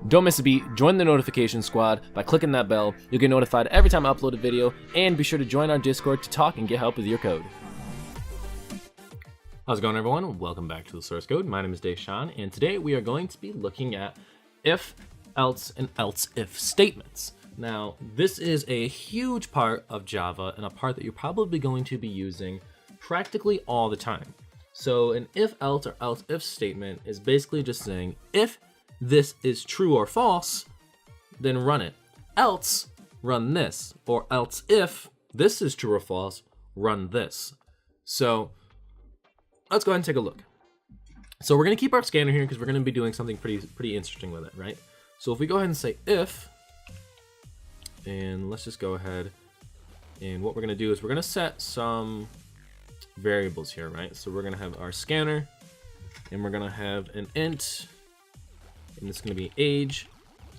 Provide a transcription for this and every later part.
Don't miss a beat, join the notification squad by clicking that bell. You'll get notified every time I upload a video, and be sure to join our Discord to talk and get help with your code. How's it going, everyone? Welcome back to the source code. My name is Deshawn, and today we are going to be looking at if, else, and else if statements. Now, this is a huge part of Java and a part that you're probably going to be using practically all the time. So an if, else, or else if statement is basically just saying if this is true or false, then run it. Else, run this. Or else if this is true or false, run this. So let's go ahead and take a look. So we're going to keep our scanner here because we're going to be doing something pretty interesting with it, right? So if we go ahead and say if, and let's just go ahead, and what we're going to do is we're going to set some variables here, right? So we're going to have our scanner, and we're going to have an int, and it's going to be age,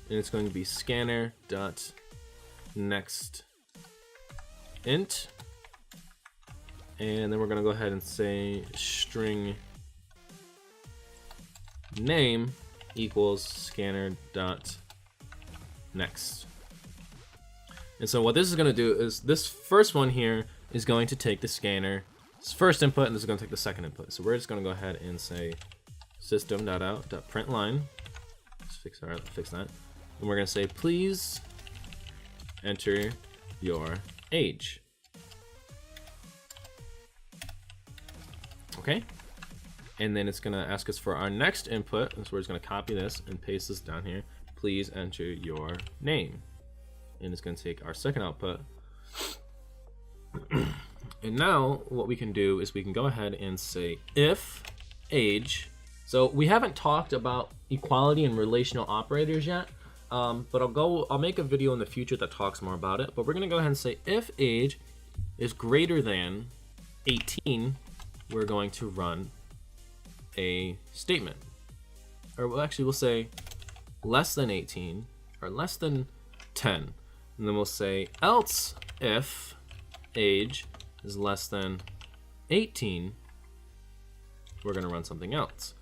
and it's going to be scanner dot next int, and then we're going to go ahead and say string name equals scanner dot next. And so what this is going to do is this first one here is going to take the scanner's first input, and this is going to take the second input. So we're just going to go ahead and say system.out.println. Fix that. And we're going to say, please enter your age. Okay. And then it's going to ask us for our next input. And so we're just going to copy this and paste this down here. Please enter your name. And it's going to take our second output. And now what we can do is we can go ahead and say if age. So we haven't talked about equality and relational operators yet, but I'll make a video in the future that talks more about it. But we're gonna go ahead and say if age is greater than 18, we're going to run a statement. Or we'll say less than 18 or less than 10. And then we'll say else if age is less than 18, we're gonna run something else.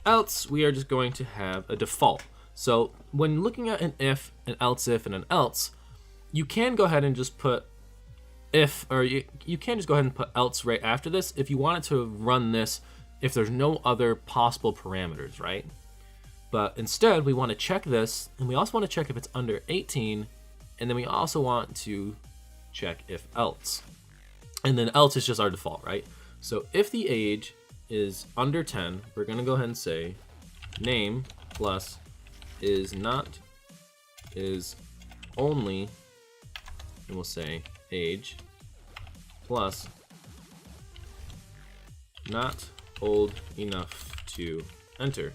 Else, we are just going to have a default. So when looking at an if, an else if, and an else, you can go ahead and just put if, or you can just go ahead and put else right after this if you wanted to run this if there's no other possible parameters, right? But instead, we want to check this, and we also want to check if it's under 18, and then we also want to check if else. And then else is just our default, right? So if the age is under 10, we're going to go ahead and say name plus is only, and we'll say age plus not old enough to enter.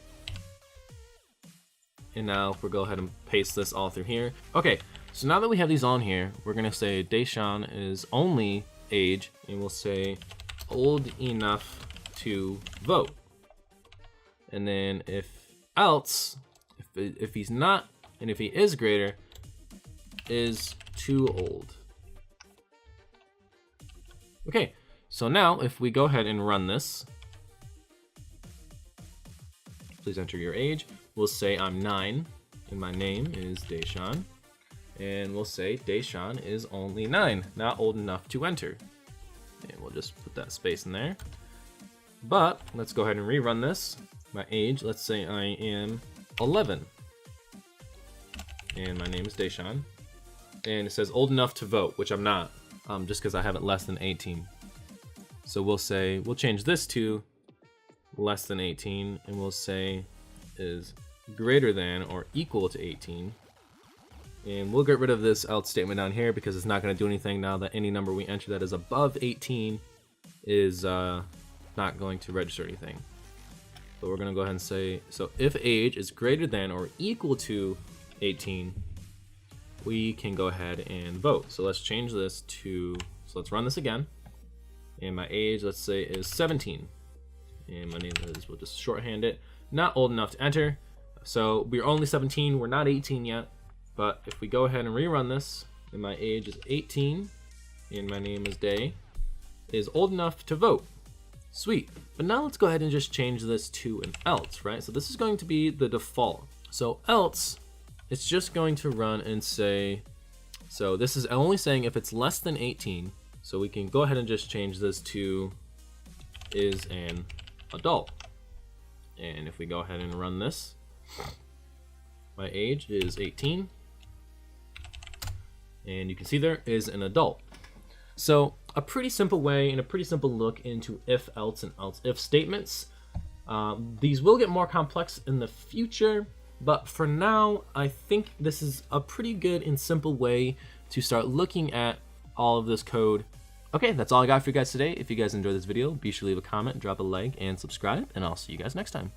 And now we'll go ahead and paste this all through here. Okay, so now that we have these on here, we're going to say Deshawn is only age, and we'll say old enough to vote. And then if else, if he's not, and if he is greater, is too old. Okay, so now if we go ahead and run this, please enter your age. We'll say I'm 9, and my name is Deshawn. And we'll say Deshawn is only 9, not old enough to enter. And we'll just put that space in there. But let's go ahead and rerun this. My age, let's say I am 11. And my name is Deshawn. And it says old enough to vote, which I'm not, just because I have it less than 18. So we'll change this to less than 18, and we'll say is greater than or equal to 18. And we'll get rid of this else statement down here because it's not going to do anything now that any number we enter that is above 18 is not going to register anything. But we're going to go ahead and say, so if age is greater than or equal to 18, we can go ahead and vote. So let's change this to, so let's run this again. And my age, let's say, is 17. And my name is, we'll just shorthand it, not old enough to enter. So we're only 17, we're not 18 yet. But if we go ahead and rerun this, and my age is 18, and my name is Day, is old enough to vote. Sweet. But now let's go ahead and just change this to an else, right? So this is going to be the default. So else, it's just going to run and say, so this is only saying if it's less than 18. So we can go ahead and just change this to is an adult. And if we go ahead and run this, my age is 18. And you can see there is an adult. So a pretty simple way and a pretty simple look into if, else, and else if statements. These will get more complex in the future, but for now, I think this is a pretty good and simple way to start looking at all of this code. Okay, that's all I got for you guys today. If you guys enjoyed this video, be sure to leave a comment, drop a like, and subscribe, and I'll see you guys next time.